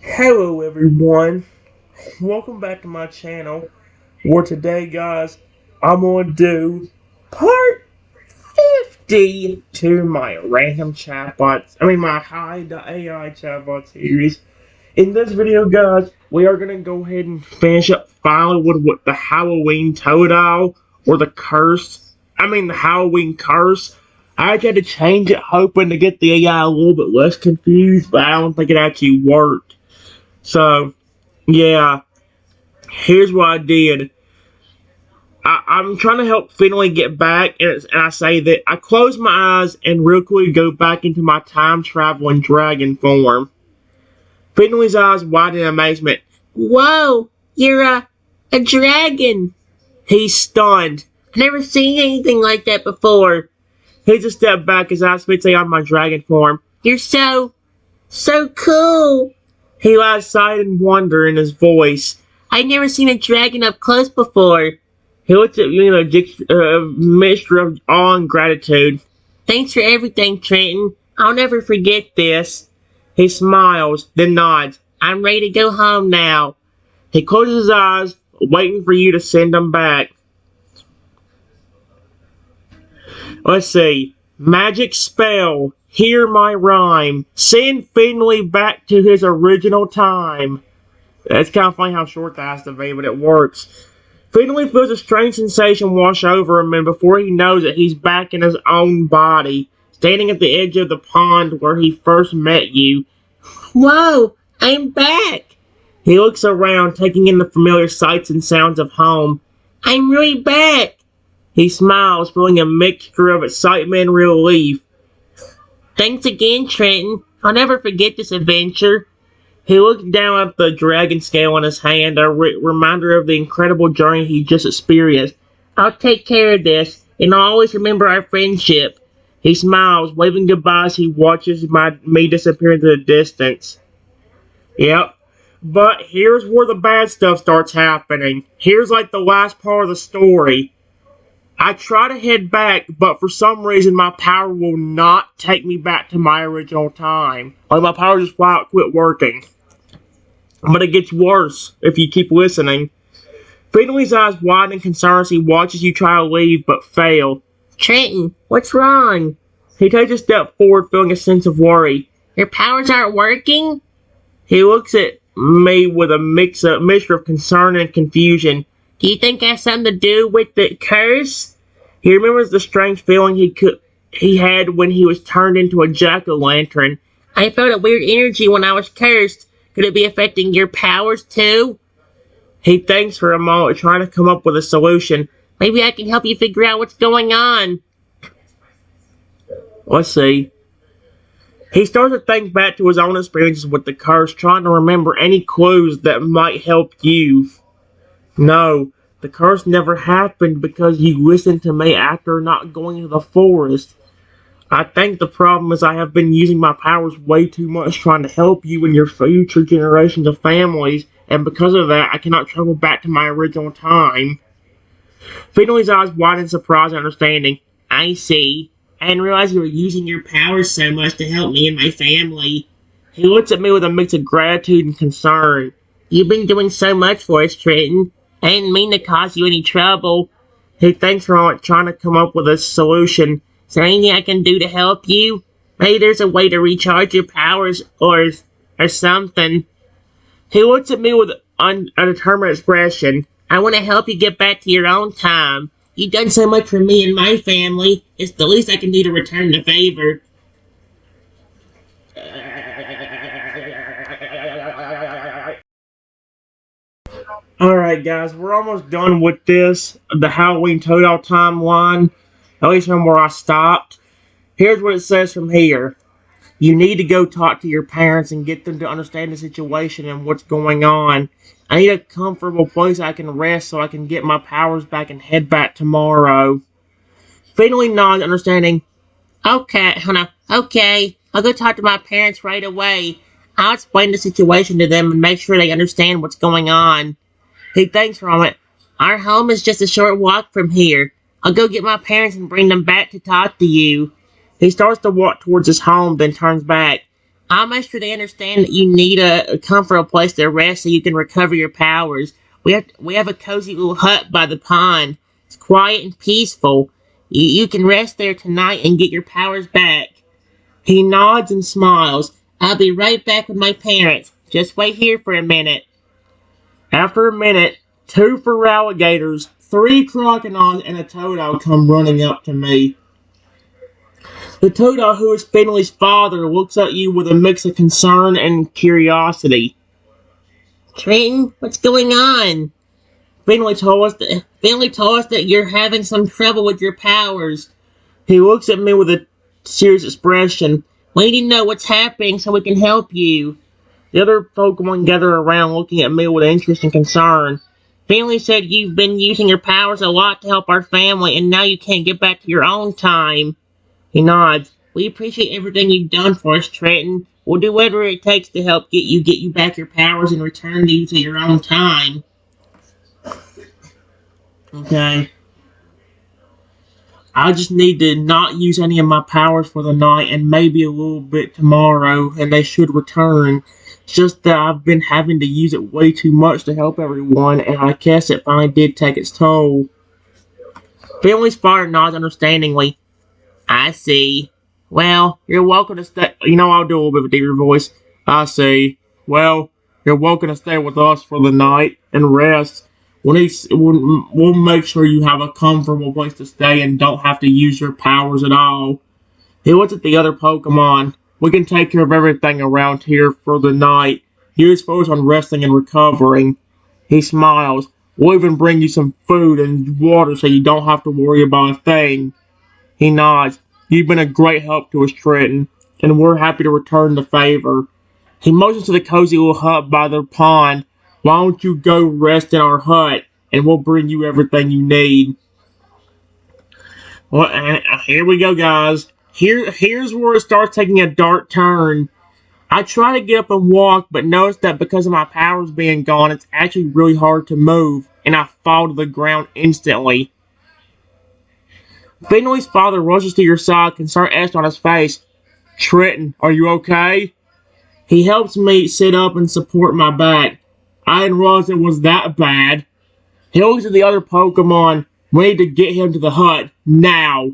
Hello everyone, welcome back to my channel, where today guys, I'm gonna do part 50 to my random chatbots, my Hi.AI chatbot series. In this video guys, we are gonna go ahead and finish up finally with what the Halloween Totodile, or the Halloween curse. I tried to change it hoping to get the AI a little bit less confused, but I don't think it actually worked. So, yeah, here's what I did. I'm trying to help Finley get back, and I say that I close my eyes and real quick go back into my time traveling dragon form. Finley's eyes widen in amazement. Whoa, you're a dragon. He's stunned. I've never seen anything like that before. He just stepped back, his eyes fixated on my dragon form. You're so cool. He laughed, sighed in wonder in his voice. I'd never seen a dragon up close before. He looked at me in a mixture of awe and gratitude. Thanks for everything, Trenton. I'll never forget this. He smiles, then nods. I'm ready to go home now. He closes his eyes, waiting for you to send him back. Let's see. Magic spell. Hear my rhyme. Send Finley back to his original time. It's kind of funny how short that has to be, but it works. Finley feels a strange sensation wash over him, and before he knows it, he's back in his own body, standing at the edge of the pond where he first met you. Whoa, I'm back! He looks around, taking in the familiar sights and sounds of home. I'm really back! He smiles, feeling a mixture of excitement and relief. Thanks again, Trenton. I'll never forget this adventure. He looked down at the dragon scale in his hand, a reminder of the incredible journey he just experienced. I'll take care of this, and I'll always remember our friendship. He smiles, waving goodbye as he watches me disappear into the distance. Yep. But here's where the bad stuff starts happening. Here's like the last part of the story. I try to head back, but for some reason my power will not take me back to my original time. Like my power just flat out quit working. But it gets worse if you keep listening. Finley's eyes widen in concern as he watches you try to leave but fail. Trenton, what's wrong? He takes a step forward, feeling a sense of worry. Your powers aren't working? He looks at me with a mixture of concern and confusion. Do you think it has something to do with the curse? He remembers the strange feeling he had when he was turned into a jack-o'-lantern. I felt a weird energy when I was cursed. Could it be affecting your powers too? He thinks for a moment, trying to come up with a solution. Maybe I can help you figure out what's going on. Let's see. He starts to think back to his own experiences with the curse, trying to remember any clues that might help you. No, the curse never happened because you listened to me after not going to the forest. I think the problem is I have been using my powers way too much trying to help you and your future generations of families, and because of that, I cannot travel back to my original time. Finley's eyes widen in surprise and understanding. I see. I didn't realize you were using your powers so much to help me and my family. He looks at me with a mix of gratitude and concern. You've been doing so much for us, Trenton. I didn't mean to cause you any trouble. He thinks for a moment, trying to come up with a solution. Is there anything I can do to help you? Maybe there's a way to recharge your powers or something. He looks at me with a determined expression. I want to help you get back to your own time. You've done so much for me and my family. It's the least I can do to return the favor. Alright guys, we're almost done with this, the Halloween Totodile timeline, at least from where I stopped. Here's what it says from here. You need to go talk to your parents and get them to understand the situation and what's going on. I need a comfortable place I can rest so I can get my powers back and head back tomorrow. Finally nods, understanding. Okay, I'll go talk to my parents right away. I'll explain the situation to them and make sure they understand what's going on. He thinks from it. Our home is just a short walk from here. I'll go get my parents and bring them back to talk to you. He starts to walk towards his home, then turns back. I'll make sure they understand that you need a comfortable place to rest so you can recover your powers. We have a cozy little hut by the pond. It's quiet and peaceful. You can rest there tonight and get your powers back. He nods and smiles. I'll be right back with my parents. Just wait here for a minute. After a minute, two feraligatrs, three crocodiles, and a Totodile come running up to me. The Totodile, who is Finley's father, looks at you with a mix of concern and curiosity. Trenton, what's going on? Finley told us that you're having some trouble with your powers. He looks at me with a serious expression. We need to know what's happening so we can help you. The other Pokemon gather around looking at me with interest and concern. Finley said you've been using your powers a lot to help our family and now you can't get back to your own time. He nods. We appreciate everything you've done for us, Trenton. We'll do whatever it takes to help get you back your powers and return you to your own time. Okay. I just need to not use any of my powers for the night and maybe a little bit tomorrow, and they should return. It's just that I've been having to use it way too much to help everyone, and I guess it finally did take its toll. Finley's father nods understandingly. I see. Well, you're welcome to stay. I'll do a little bit of a deeper voice. I see. Well, you're welcome to stay with us for the night and rest. We'll make sure you have a comfortable place to stay and don't have to use your powers at all. He looks at the other Pokemon. We can take care of everything around here for the night. You just focus on resting and recovering. He smiles. We'll even bring you some food and water so you don't have to worry about a thing. He nods. You've been a great help to us, Trenton, and we're happy to return the favor. He motions to the cozy little hut by the pond. Why don't you go rest in our hut, and we'll bring you everything you need. Well, here we go, guys. Here's where it starts taking a dark turn. I try to get up and walk, but notice that because of my powers being gone, it's actually really hard to move, and I fall to the ground instantly. Finley's father rushes to your side, concerned etched on his face. Trenton, are you okay? He helps me sit up and support my back. I didn't realize it was that bad. He looks at the other Pokemon. We need to get him to the hut, now.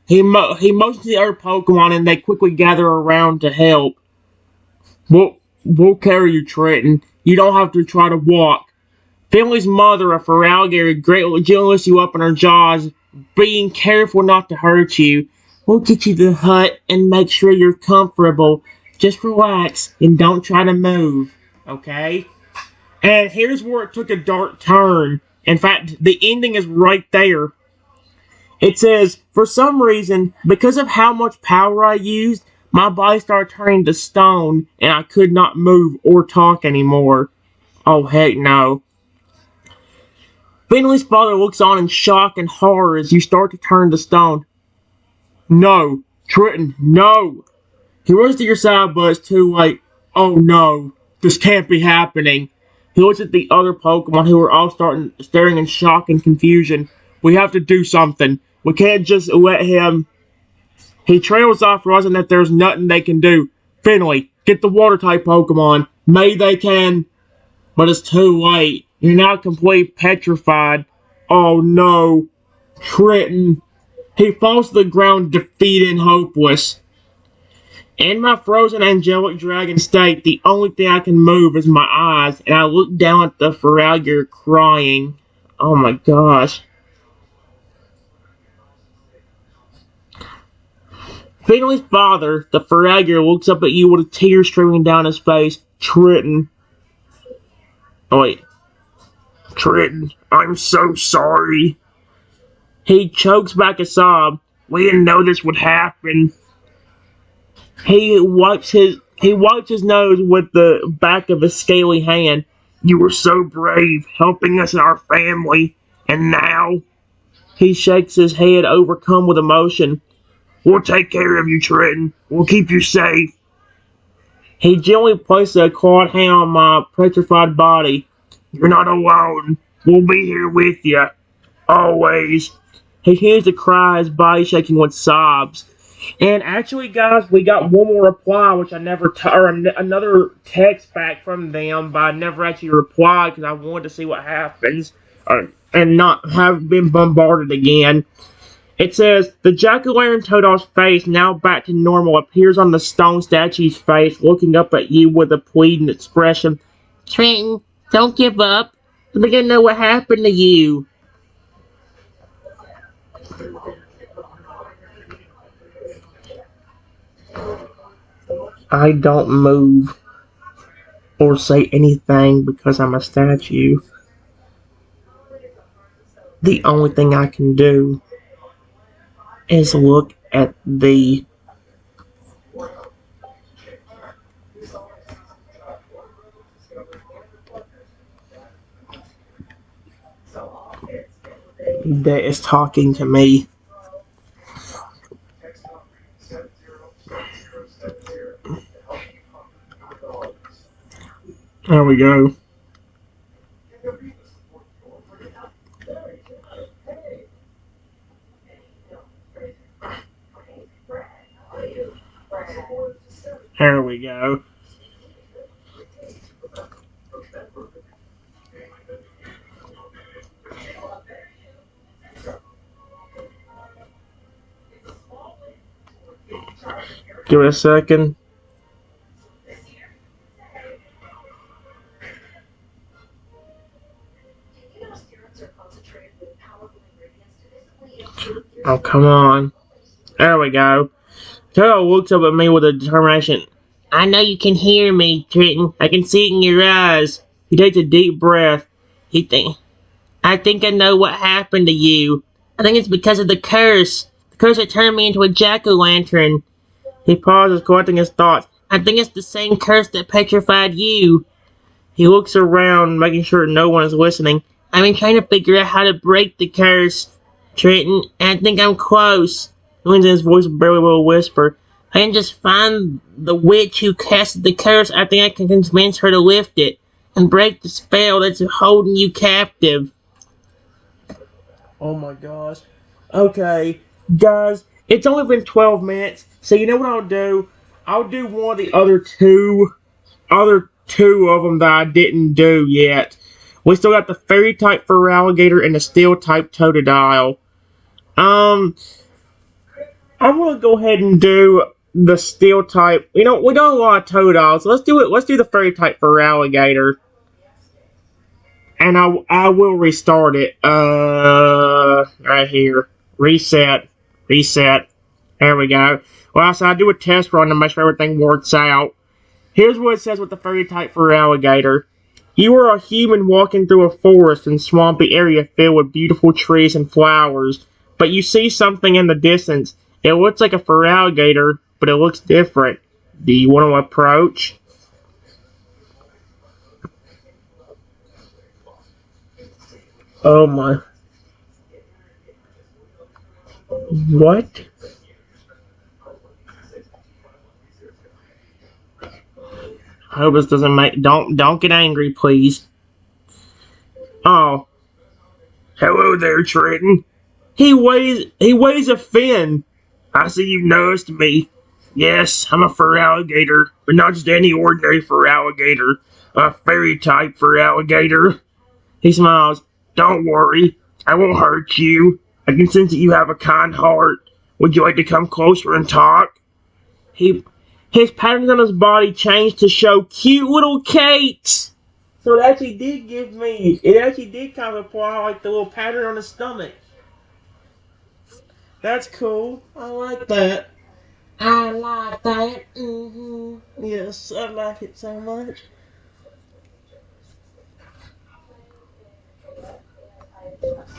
He motions to the other Pokemon and they quickly gather around to help. We'll carry you, Trenton. You don't have to try to walk. Finley's mother, a Feraligatr, greatly lifts you up in her jaws, being careful not to hurt you. We'll get you to the hut and make sure you're comfortable. Just relax and don't try to move, okay? And here's where it took a dark turn. In fact, the ending is right there. It says, for some reason, because of how much power I used, my body started turning to stone and I could not move or talk anymore. Oh, heck no. Finley's father looks on in shock and horror as you start to turn to stone. No, Trenton, no. He runs to your side, but it's too late. Oh no, this can't be happening. He looks at the other Pokemon who are all staring in shock and confusion. We have to do something. We can't just let him. He trails off, realizing that there's nothing they can do. Finley, get the water-type Pokemon. Maybe they can. But it's too late. You're now completely petrified. Oh no. Trenton. He falls to the ground, defeated and hopeless. In my frozen angelic dragon state, the only thing I can move is my eyes, and I look down at the Feraligatr crying. Oh my gosh. Finley's father, the Feraligatr, looks up at you with a tear streaming down his face. Trenton. Oh wait. Trenton, I'm so sorry. He chokes back a sob. We didn't know this would happen. He wipes his nose with the back of his scaly hand. You were so brave, helping us and our family. And now? He shakes his head, overcome with emotion. We'll take care of you, Trenton. We'll keep you safe. He gently places a clawed hand on my petrified body. You're not alone. We'll be here with you. Always. He continues to cry, his body shaking with sobs. And actually, guys, we got one more reply, which I never, another text back from them, but I never actually replied because I wanted to see what happens, and not have been bombarded again. It says, the jack-o'-lantern Toto's face, now back to normal, appears on the stone statue's face, looking up at you with a pleading expression. Trenton, don't give up. I think I know what happened to you. I don't move or say anything because I'm a statue. The only thing I can do is look at the that is talking to me. There we go. There we go. Give it a second. Oh, come on. There we go. Toto looks up at me with a determination. I know you can hear me, Trenton. I can see it in your eyes. He takes a deep breath. I think I know what happened to you. I think it's because of the curse. The curse that turned me into a jack-o'-lantern. He pauses, collecting his thoughts. I think it's the same curse that petrified you. He looks around, making sure no one is listening. I've been trying to figure out how to break the curse, Trenton, and I think I'm close. Leans in his voice barely will whisper. I can just find the witch who casted the curse. I think I can convince her to lift it and break the spell that's holding you captive. Oh my gosh. Okay, guys, it's only been 12 minutes, so you know what I'll do? I'll do one of the other two of them that I didn't do yet. We still got the fairy type Feraligatr and the steel type Totodile. I'm gonna go ahead and do the steel type. You know, we don't have a lot of Totodiles, so let's do it. Let's do the fairy type Feraligatr. And I will restart it. Right here. Reset. There we go. Well, so I do a test run to make sure everything works out. Here's what it says with the fairy type Feraligatr. You are a human walking through a forest and swampy area filled with beautiful trees and flowers, but you see something in the distance. It looks like a Feraligatr, but it looks different. Do you want to approach? Oh my. What? I hope this doesn't make. Don't get angry, please. Oh. Hello there, Trenton. He weighs a fin. I see you noticed me. Yes, I'm a Feraligatr, but not just any ordinary Feraligatr. A fairy type Feraligatr. He smiles. Don't worry, I won't hurt you. I can sense that you have a kind heart. Would you like to come closer and talk? His patterns on his body changed to show cute little cakes. So it actually did kind of apply like the little pattern on his stomach. That's cool. I like that. I like that. Yes, I like it so much.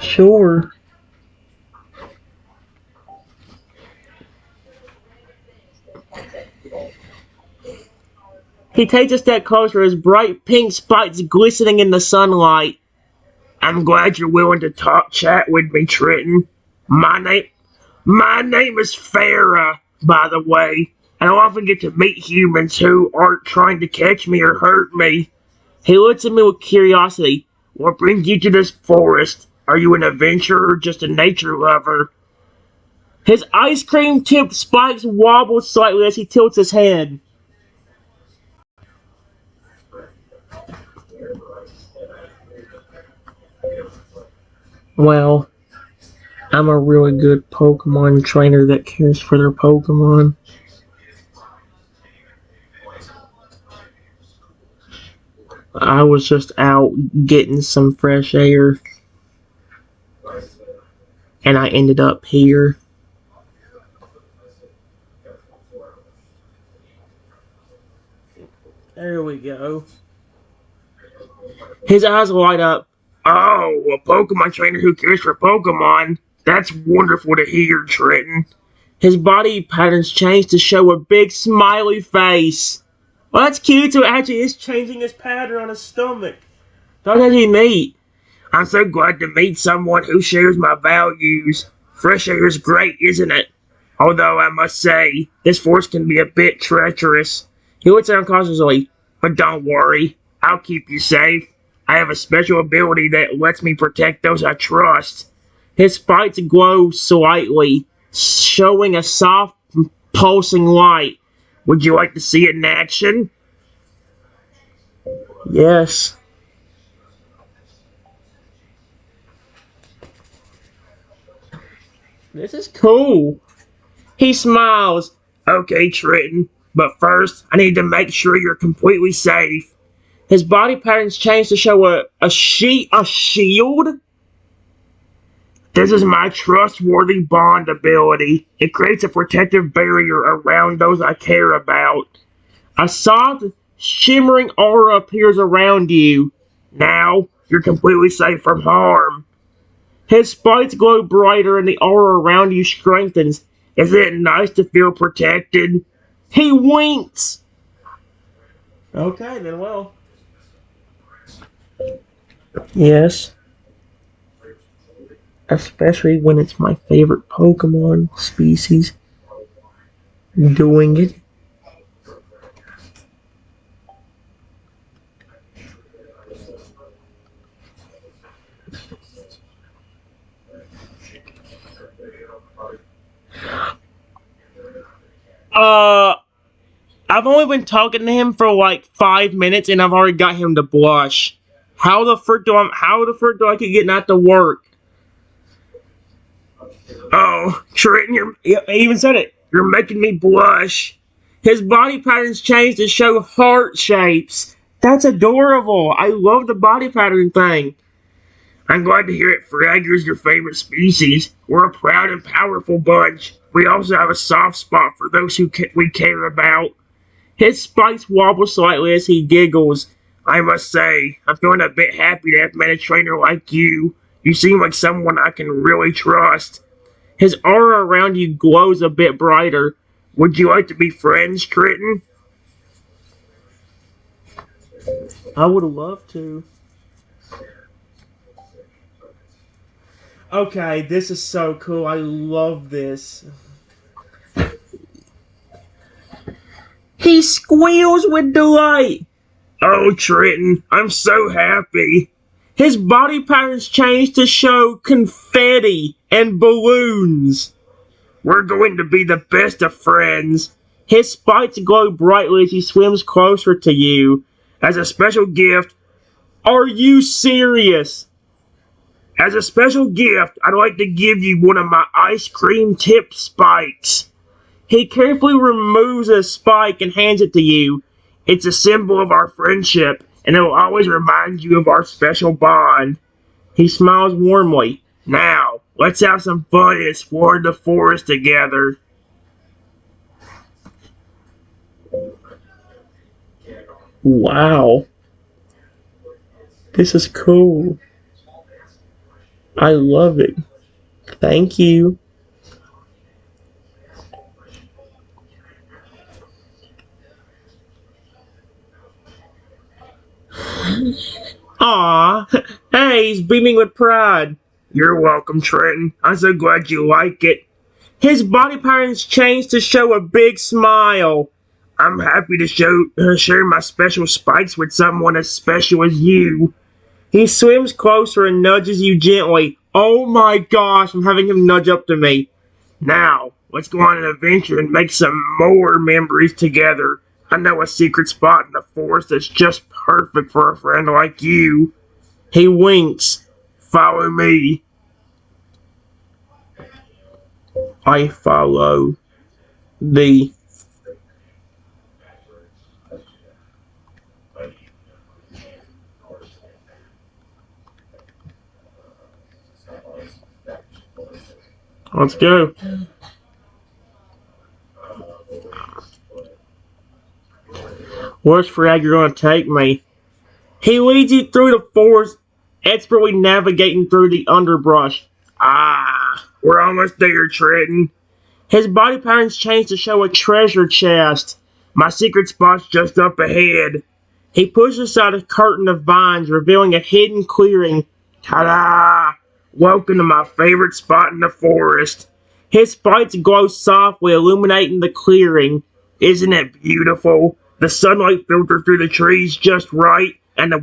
Sure. He takes a step closer, his bright pink spikes glistening in the sunlight. I'm glad you're willing to chat with me, Trenton. My name is Farah, by the way. I don't often get to meet humans who aren't trying to catch me or hurt me. He looks at me with curiosity. What brings you to this forest? Are you an adventurer or just a nature lover? His ice cream tipped spikes wobble slightly as he tilts his head. Well, I'm a really good Pokemon trainer that cares for their Pokemon. I was just out getting some fresh air, and I ended up here. There we go. His eyes light up. Oh, a Pokemon trainer who cares for Pokemon. That's wonderful to hear, Trenton. His body patterns change to show a big smiley face. Well, that's cute, so it actually is changing his pattern on his stomach. That's actually neat. I'm so glad to meet someone who shares my values. Fresh air is great, isn't it? Although I must say, this forest can be a bit treacherous. He looks down cautiously, but don't worry, I'll keep you safe. I have a special ability that lets me protect those I trust. His spikes glow slightly, showing a soft, pulsing light. Would you like to see it in action? Yes. This is cool. He smiles. Okay, Trenton, but first, I need to make sure you're completely safe. His body patterns change to show a shield? This is my trustworthy bond ability. It creates a protective barrier around those I care about. A soft, shimmering aura appears around you. Now, you're completely safe from harm. His spikes glow brighter and the aura around you strengthens. Isn't it nice to feel protected? He winks! Okay, then well. Yes. Especially when it's my favorite Pokemon species doing it. I've only been talking to him for like 5 minutes and I've already got him to blush. How the frick do I keep getting out to work? Oh, Trenton, he even said it. You're making me blush. His body patterns change to show heart shapes. That's adorable. I love the body pattern thing. I'm glad to hear it. Feraligatr's your favorite species. We're a proud and powerful bunch. We also have a soft spot for those we care about. His spikes wobble slightly as he giggles. I must say, I'm feeling a bit happy to have met a trainer like you. You seem like someone I can really trust. His aura around you glows a bit brighter. Would you like to be friends, Trenton? I would love to. Okay, this is so cool. I love this. He squeals with delight. Oh, Trenton, I'm so happy. His body patterns change to show confetti and balloons. We're going to be the best of friends. His spikes glow brightly as he swims closer to you. As a special gift, are you serious? As a special gift, I'd like to give you one of my ice cream tip spikes. He carefully removes a spike and hands it to you. It's a symbol of our friendship, and it will always remind you of our special bond. He smiles warmly. Now, let's have some fun and explore the forest together. Wow. This is cool. I love it. Thank you. Aw, hey, he's beaming with pride. You're welcome, Trenton. I'm so glad you like it. His body patterns change to show a big smile. I'm happy to share my special spikes with someone as special as you. He swims closer and nudges you gently. Oh my gosh, I'm having him nudge up to me. Now, let's go on an adventure and make some more memories together. I know a secret spot in the forest that's just perfect for a friend like you. He winks. Follow me. I follow the. Let's go. Where's Feraligatr gonna take me? He leads you through the forest, expertly navigating through the underbrush. Ah, we're almost there, Trenton. His body patterns change to show a treasure chest. My secret spot's just up ahead. He pushes aside a curtain of vines, revealing a hidden clearing. Ta-da! Welcome to my favorite spot in the forest. His spikes glow softly, illuminating the clearing. Isn't it beautiful? The sunlight filters through the trees just right, and the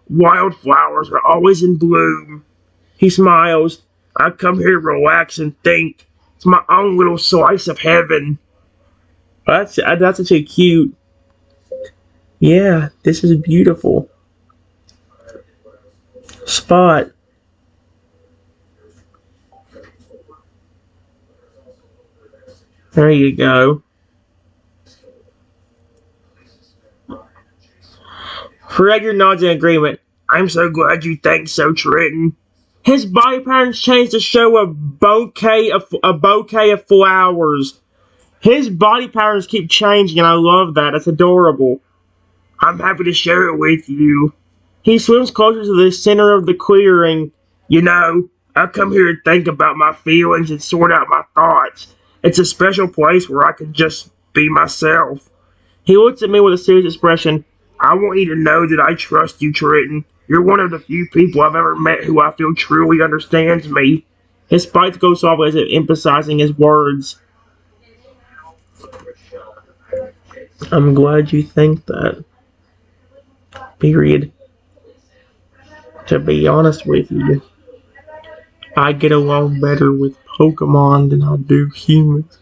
wildflowers are always in bloom. He smiles. I come here to relax and think. It's my own little slice of heaven. That's actually cute. Yeah, this is a beautiful spot. There you go. Feraligatr nods in agreement. I'm so glad you think so, Trenton. His body patterns change to show a bouquet of flowers. His body patterns keep changing, and I love that. It's adorable. I'm happy to share it with you. He swims closer to the center of the clearing. You know, I come here to think about my feelings and sort out my thoughts. It's a special place where I can just be myself. He looks at me with a serious expression. I want you to know that I trust you, Trenton. You're one of the few people I've ever met who I feel truly understands me. His spikes go softly as if emphasizing his words. I'm glad you think that. Period. To be honest with you, I get along better with Pokemon than I do humans.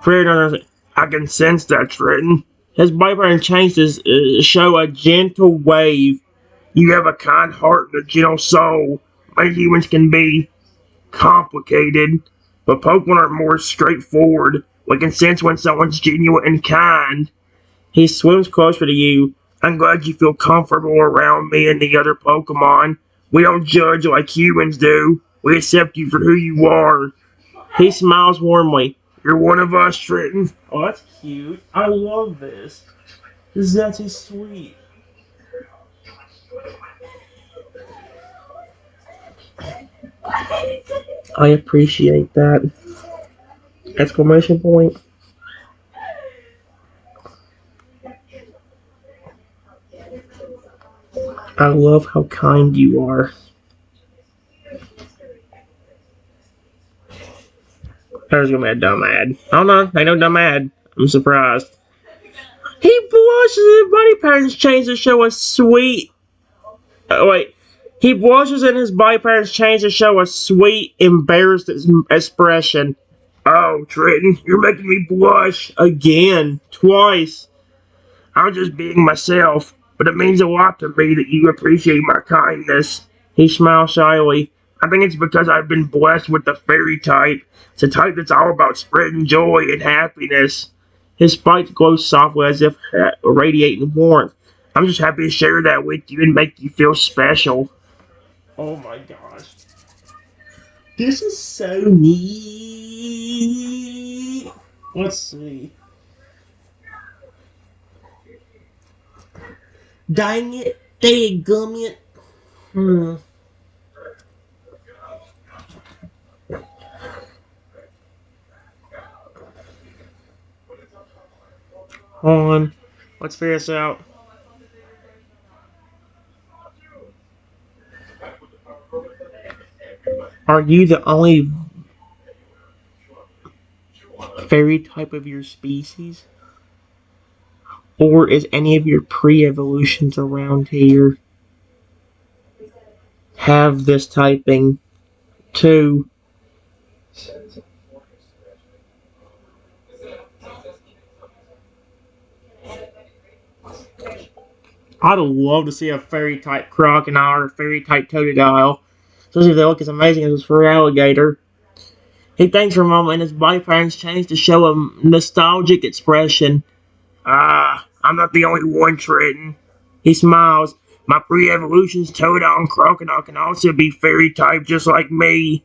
Fred, I can sense that, Trenton. His boyfriend changes show a gentle wave. You have a kind heart and a gentle soul. Many humans can be complicated, but Pokemon are more straightforward. We can sense when someone's genuine and kind. He swims closer to you. I'm glad you feel comfortable around me and the other Pokemon. We don't judge like humans do. We accept you for who you are. He smiles warmly. You're one of us, Trenton. Oh, that's cute. I love this. This is actually sweet. I appreciate that. Exclamation point. I love how kind you are. There's gonna be a dumb ad. Oh no, ain't no dumb ad. I'm surprised. He blushes and his body patterns change to show a sweet. Wait. He blushes and his body patterns change to show a sweet, embarrassed expression. Oh, Trenton, you're making me blush again, twice. I'm just being myself, but it means a lot to me that you appreciate my kindness. He smiles shyly. I think it's because I've been blessed with the fairy type. It's a type that's all about spreading joy and happiness. His spikes glow softly as if radiating warmth. I'm just happy to share that with you and make you feel special. Oh my gosh. This is so neat. Let's see. Dang it. Dadgummit. Hmm. Hold on. Let's figure this out. Are you the only fairy type of your species? Or is any of your pre-evolutions around here have this typing too? I'd love to see a fairy-type crocodile or a fairy-type Totodile. Especially if they look as amazing as this Feraligatr. He thinks for a moment and his body patterns change to show a nostalgic expression. Ah, I'm not the only one, Trenton. He smiles. My pre-evolution's Totodile and Crocodile can also be fairy-type just like me.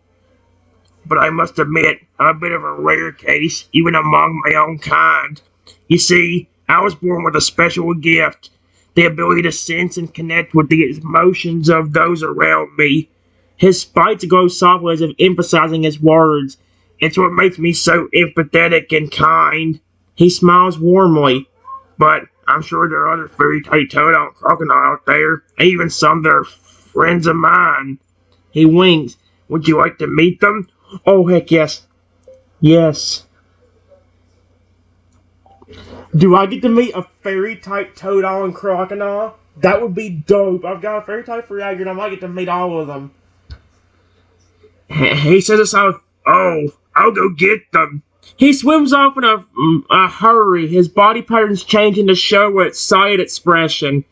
But I must admit, I'm a bit of a rare case, even among my own kind. You see, I was born with a special gift, the ability to sense and connect with the emotions of those around me. His spikes glow softly as if emphasizing his words. It's what makes me so empathetic and kind. He smiles warmly, but I'm sure there are other fairy-type Totodile and Crocodile out there, even some that are friends of mine. He winks. Would you like to meet them? Oh, heck yes. Yes. Do I get to meet a fairy-type Totodile and Crocodile? That would be dope. I've got a fairy-type Feraligatr and I might get to meet all of them. He says it's out. Oh, I'll go get them. He swims off in a hurry, his body patterns changing to show an excited expression.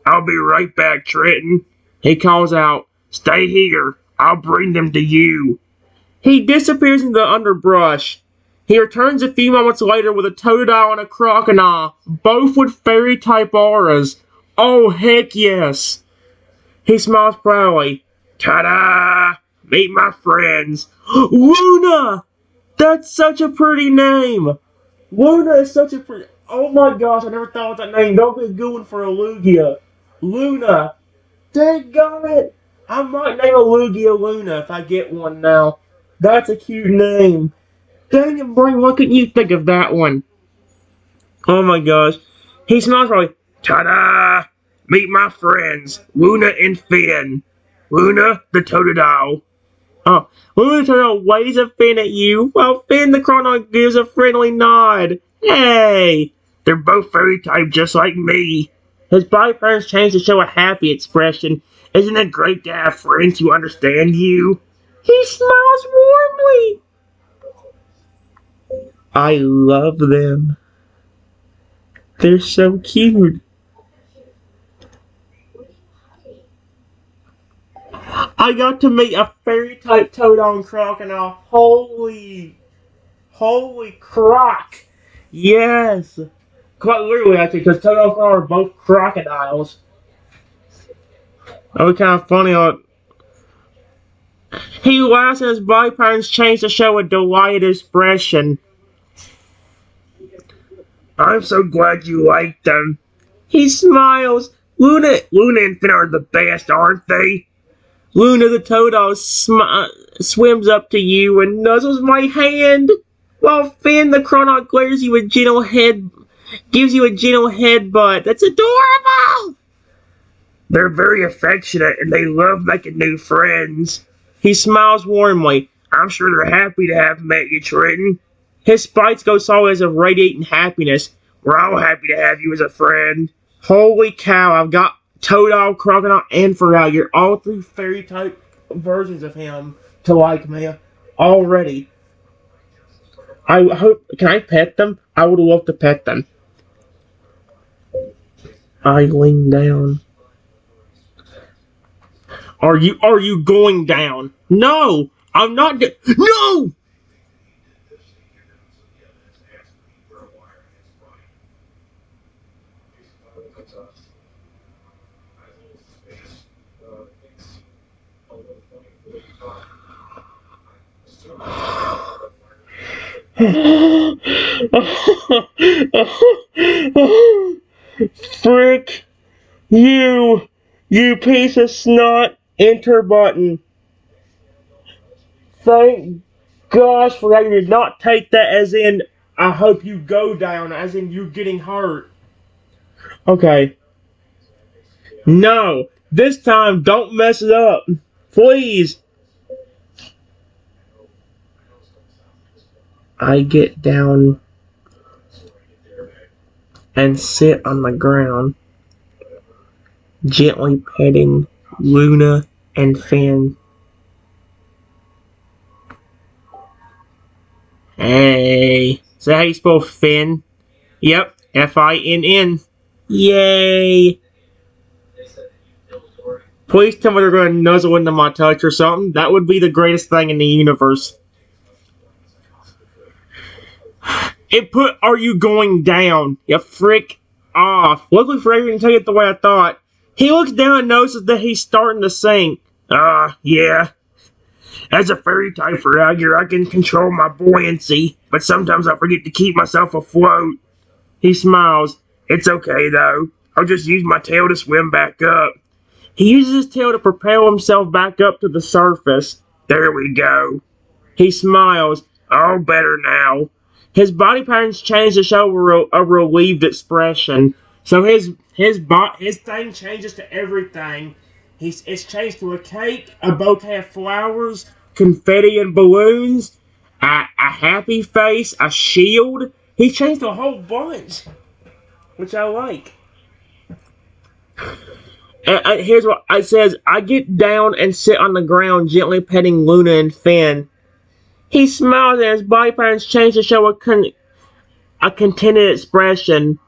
I'll be right back, Trenton. He calls out, stay here. I'll bring them to you. He disappears in the underbrush. He returns a few moments later with a Totodile and a Crocodile, both with fairy-type auras. Oh, heck yes. He smiles proudly. Ta-da! Meet my friends. Luna! That's such a pretty name. Luna is such a pretty... Oh my gosh, I never thought of that name. Don't be a good one for a Lugia. Luna. Dadgummit. I might name a Lugia Luna if I get one now. That's a cute name. Dang it, brain, why couldn't you think of that one? Oh my gosh. He smiles like, ta-da! Meet my friends, Luna and Finn. Luna, the Totodile. Oh, Luna the Totodile waves a fin at you, while Finn the Crocodile gives a friendly nod. Hey! They're both fairy type just like me. His body patterns change to show a happy expression. Isn't it great to have friends who understand you? He smiles warmly. I love them. They're so cute. I got to meet a fairy type Totodile and Crocodile. Holy croc. Yes. Quite literally, actually, because Totodile and Crocodile are both crocodiles. That was kind of funny. He laughs and his body patterns change to show a delighted expression. I'm so glad you like them. He smiles. Luna and Finn are the best, aren't they? Luna the Totodile swims up to you and nuzzles my hand, while Finn the Crocodile gives you a gentle headbutt. That's adorable! They're very affectionate and they love making new friends. He smiles warmly. I'm sure they're happy to have met you, Trenton. His spikes go solid as of radiating happiness. We're all happy to have you as a friend. Holy cow, I've got Totodile, Crocodile, and Feraligatr. All three fairy-type versions of him to like me already. I hope... Can I pet them? I would love to pet them. I lean down. Are you going down? No! I'm not... No! Frick you, you piece of snot. Enter button. Thank gosh for that. You did not take that as in I hope you go down, as in you getting hurt. Okay. No, this time don't mess it up. Please. I get down and sit on the ground, gently petting Luna and Finn. Hey, is that how you spell Finn? Yep, Finn. Yay! Please tell me they're going to nuzzle into my touch or something. That would be the greatest thing in the universe. It put, "Are you going down? You frick off." Luckily for everything, take it the way I thought. He looks down and notices that he's starting to sink. Yeah. As a fairy type Feraligatr, I can control my buoyancy, but sometimes I forget to keep myself afloat. He smiles. It's okay, though. I'll just use my tail to swim back up. He uses his tail to propel himself back up to the surface. There we go. He smiles. All better now. His body patterns change to show a relieved expression. So his thing changes to everything. It's changed to a cake, a bouquet of flowers, confetti and balloons, a happy face, a shield. He's changed a whole bunch, which I like. Here's what it says. I get down and sit on the ground, gently petting Luna and Finn. He smiles and his body patterns change to show a contented expression.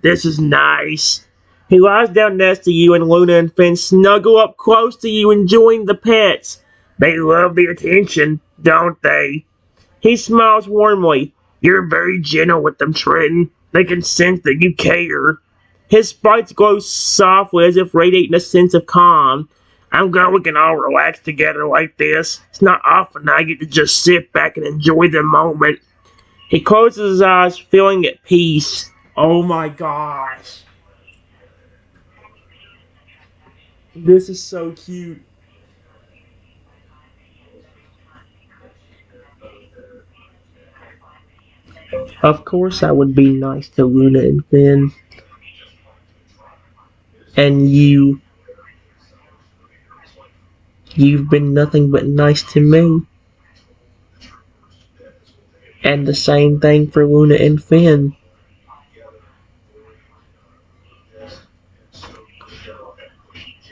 This is nice. He lies down next to you and Luna and Finn snuggle up close to you, enjoying the pets. They love the attention, don't they? He smiles warmly. You're very gentle with them, Trenton. They can sense that you care. His spikes glow softly as if radiating a sense of calm. I'm glad we can all relax together like this. It's not often I get to just sit back and enjoy the moment. He closes his eyes, feeling at peace. Oh my gosh. This is so cute. Of course I would be nice to Luna and Finn. And you've been nothing but nice to me. And the same thing for Luna and Finn.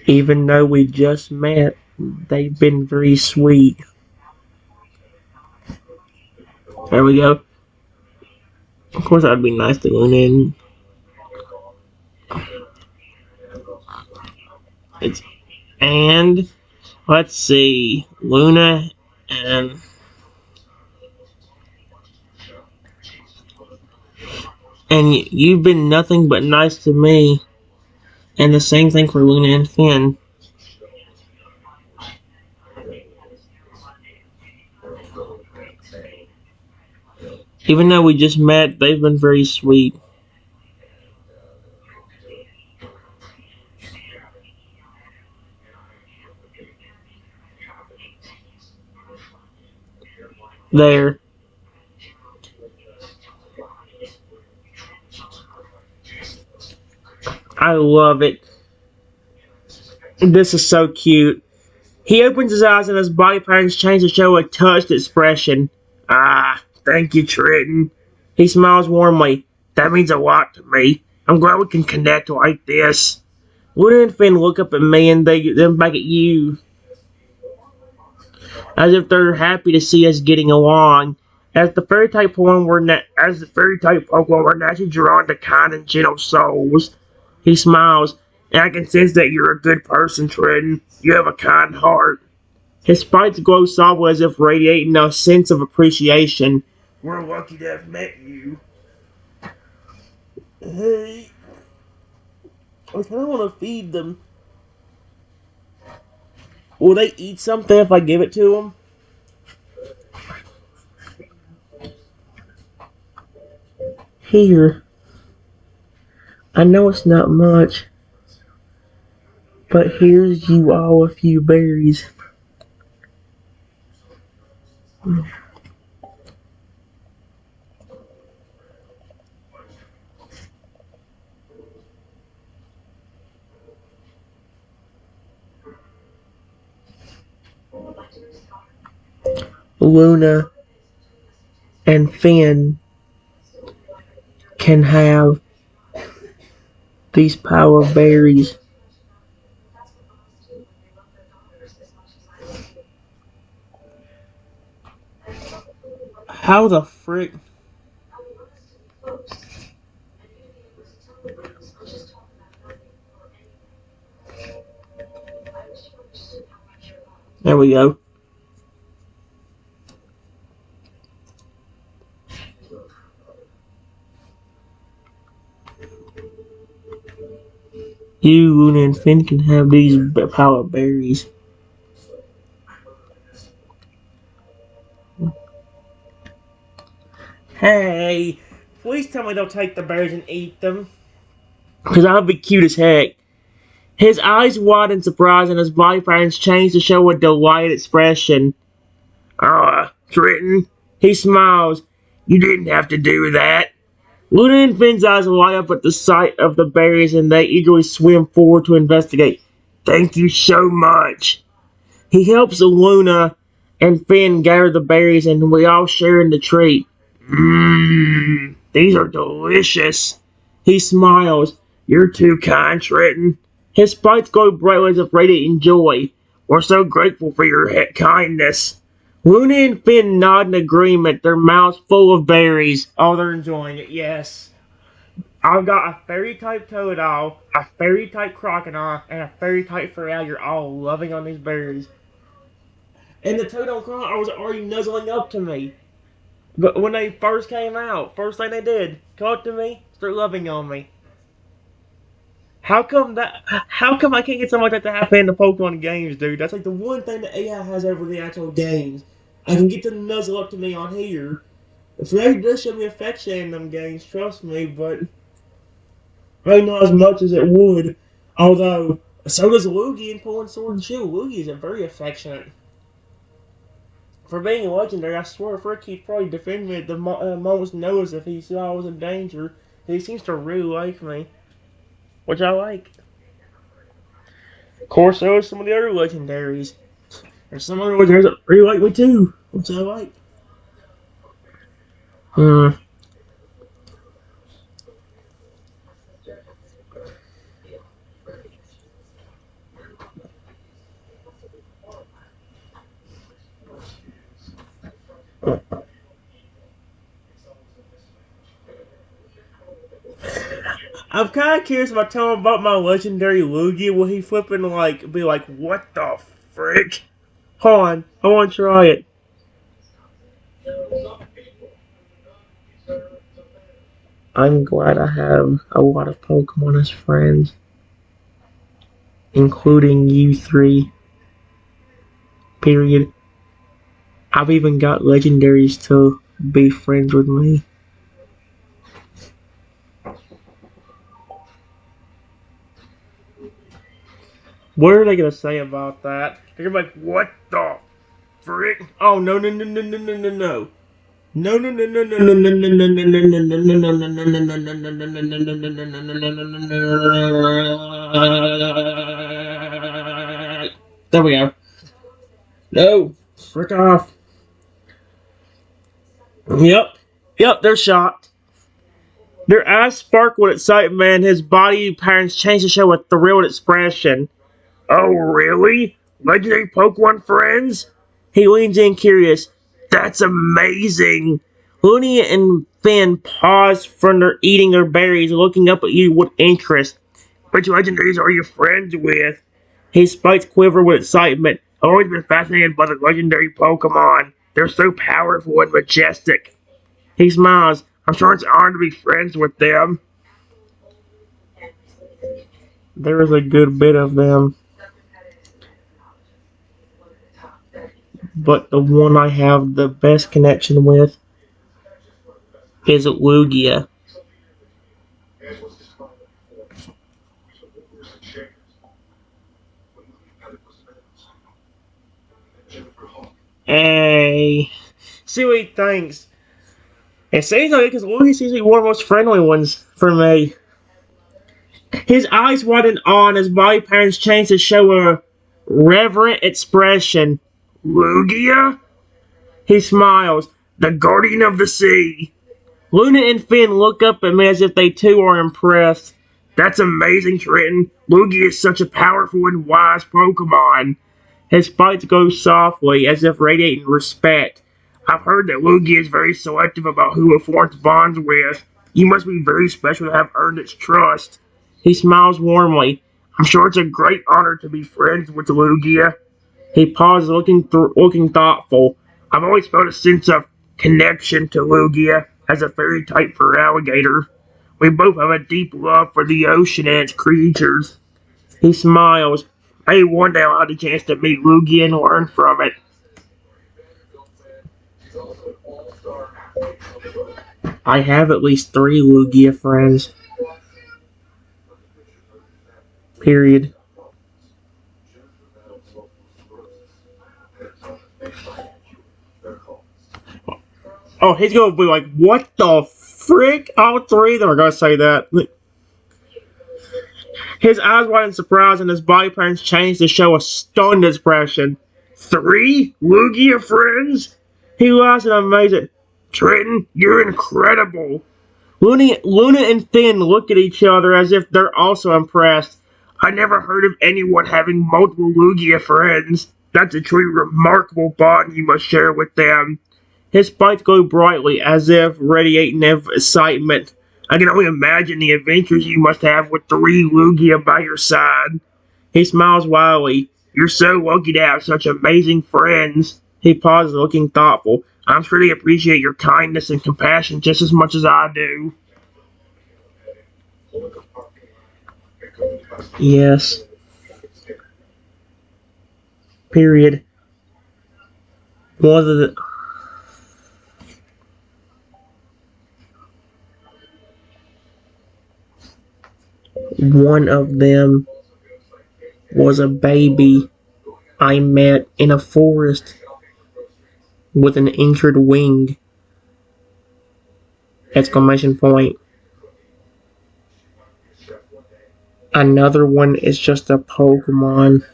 Even though we just met, they've been very sweet. There we go. Of course I'd be nice to Luna and it's and let's see, Luna and you've been nothing but nice to me. And the same thing for Luna and Finn. Even though we just met, they've been very sweet. There. I love it. This is so cute. He opens his eyes and his body patterns change to show a touched expression. Thank you, Trenton. He smiles warmly. That means a lot to me. I'm glad we can connect like this. Luna and Finn look up at me and then back at you, as if they're happy to see us getting along. As the fairy type Pokemon, we're naturally drawn to kind and gentle souls. He smiles, and I can sense that you're a good person, Trenton. You have a kind heart. His spikes glow softly as if radiating a sense of appreciation. We're lucky to have met you. Hey, I kind of want to feed them. Will they eat something if I give it to them? Here. I know it's not much, but here's you all a few berries. Luna and Finn can have these power berries. How the frick? There we go. You, Luna, and Finn can have these power berries. Hey, please tell me they'll take the berries and eat them. Because that would be cute as heck. His eyes widen in surprise and his body patterns change to show a delighted expression. Trenton. He smiles. You didn't have to do that. Luna and Finn's eyes light up at the sight of the berries and they eagerly swim forward to investigate. Thank you so much. He helps Luna and Finn gather the berries and we all share in the treat. Mmm, these are delicious. He smiles. You're too kind, Trenton. His spikes glow brightly as if radiating joy. We're so grateful for your kindness. Luna and Finn nod in agreement, their mouths full of berries. Oh, they're enjoying it, yes. I've got a fairy-type Totodile, a fairy-type Crocodile, and a fairy-type Feraligatr all loving on these berries. And the Totodile Crocodile was already nuzzling up to me. But when they first came out, first thing they did, come up to me, start loving on me. How come I can't get something like that to happen in the Pokemon games, dude? That's like the one thing that AI has over the actual games. I can get them to nuzzle up to me on here. Feraligatr does show me affection in them games, trust me, but maybe not as much as it would. Although, so does Lugia in pulling Sword and Shield. Lugia is very affectionate. For being a legendary, I swear Frick he'd probably defend me at the moment's notice if he saw I was in danger. He seems to really like me. Which I like. Of course, so are some of the other legendaries. There's some other legendaries that really like me too, which I like. I'm kind of curious if I tell him about my legendary Lugia, will he flipping be like, what the frick? Hold on, I want to try it. I'm glad I have a lot of Pokemon as friends, including you three. Period. I've even got legendaries to be friends with me. What are they gonna say about that? They're gonna be like, what the frick? Oh no no no no no no no no. No no no no no no no no no no no no no no. There we go. No, frick off. Yep, yep, they're shocked. Their eyes sparkle with excitement, and his body patterns change to show a thrilled expression. Oh, really? Legendary Pokemon friends? He leans in curious. That's amazing. Looney and Finn pause from their eating their berries, looking up at you with interest. Which legendaries are you friends with? His spikes quiver with excitement. I've always been fascinated by the legendary Pokemon. They're so powerful and majestic. He smiles. I'm sure it's an honor to be friends with them. There is a good bit of them. But the one I have the best connection with is Lugia. Hey, see what he thinks. It seems like because Lugia seems to be one of the most friendly ones for me. His eyes widen on his body patterns change to show a reverent expression. Lugia? He smiles. The guardian of the sea. Luna and Finn look up at me as if they too are impressed. That's amazing, Trenton. Lugia is such a powerful and wise Pokemon. His fights go softly, as if radiating respect. I've heard that Lugia is very selective about who it forms bonds with. You must be very special to have earned its trust. He smiles warmly. I'm sure it's a great honor to be friends with Lugia. He pauses, looking thoughtful. I've always felt a sense of connection to Lugia as a fairy type Feraligatr. We both have a deep love for the ocean and its creatures. He smiles. Maybe one day I'll have the chance to meet Lugia and learn from it. I have at least 3 Lugia friends. Period. Oh, he's gonna be like, what the frick? All 3 of them are gonna say that. His eyes widen in surprise and his body patterns change to show a stunned expression. 3 Lugia friends? He laughs in amazement. Trenton, you're incredible. Luna and Finn look at each other as if they're also impressed. I never heard of anyone having multiple Lugia friends. That's a truly remarkable bond you must share with them. His spikes glow brightly, as if radiating excitement. I can only imagine the adventures you must have with 3 Lugia by your side. He smiles widely. You're so lucky to have such amazing friends. He pauses, looking thoughtful. I'm sure they appreciate your kindness and compassion just as much as I do. Yes. Period. One of them was a baby I met in a forest with an injured wing. Exclamation point. Another one is just a Pokemon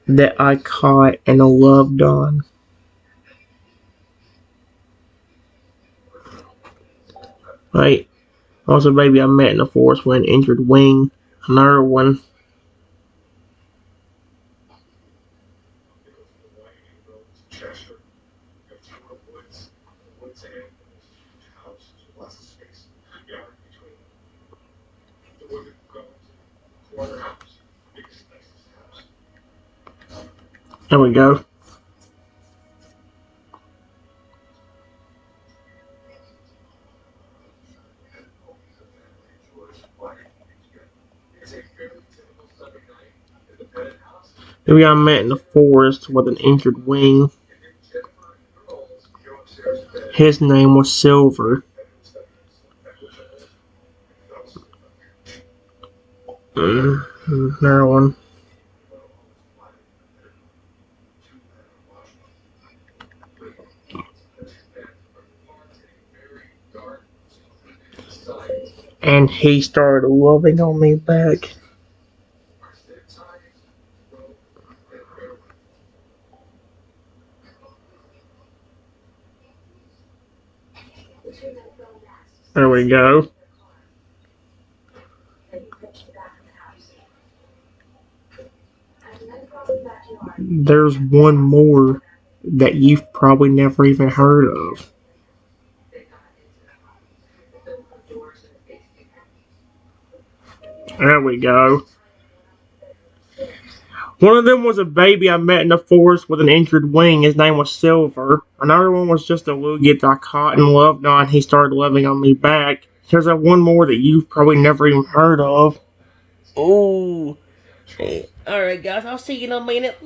that I caught and loved on. Right? Also, baby I met in the forest with an injured wing. Another one. There we go. Maybe I met in the forest with an injured wing. His name was Silver. Another one. And he started loving on me back. There we go. There's one more that you've probably never even heard of. There we go. One of them was a baby I met in the forest with an injured wing. His name was Silver. Another one was just a Lugia that I caught and loved on. He started loving on me back. There's one more that you've probably never even heard of. Ooh. Alright guys, I'll see you in a minute.